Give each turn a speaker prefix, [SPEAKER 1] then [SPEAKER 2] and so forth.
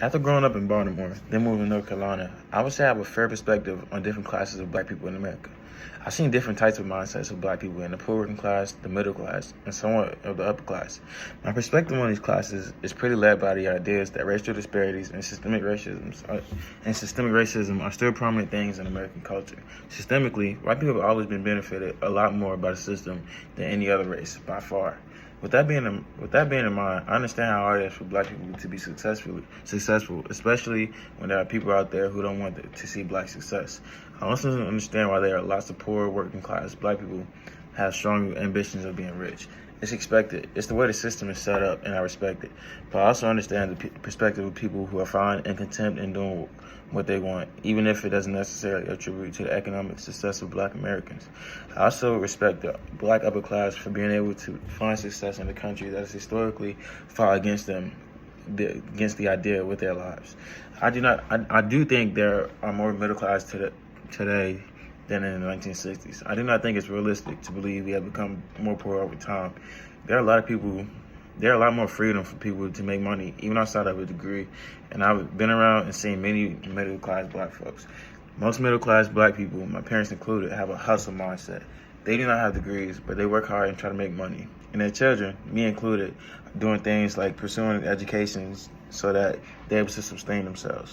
[SPEAKER 1] After growing up in Baltimore, then moving to North Carolina, I would say I have a fair perspective on different classes of black people in America. I've seen different types of mindsets of black people in the poor working class, the middle class, and somewhat of the upper class. My perspective on these classes is pretty led by the ideas that racial disparities and systemic racism are still prominent things in American culture. Systemically, white people have always been benefited a lot more by the system than any other race, by far. With that being in mind, I understand how hard it is for black people to be successful, especially when there are people out there who don't want to see black success. I also understand why there are lots of poor working class black people have strong ambitions of being rich. It's expected. It's the way the system is set up, and I respect it. But I also understand the perspective of people who are fine and content in doing what they want, even if it doesn't necessarily attribute to the economic success of black Americans. I also respect the black upper class for being able to find success in a country that has historically fought against the idea with their lives. I do think there are more middle class today than in the 1960s. I do not think it's realistic to believe we have become more poor over time. There are a lot more freedom for people to make money, even outside of a degree. And I've been around and seen many middle class black folks. Most middle class black people, my parents included, have a hustle mindset. They do not have degrees, but they work hard and try to make money. And their children, me included, doing things like pursuing educations so that they're able to sustain themselves.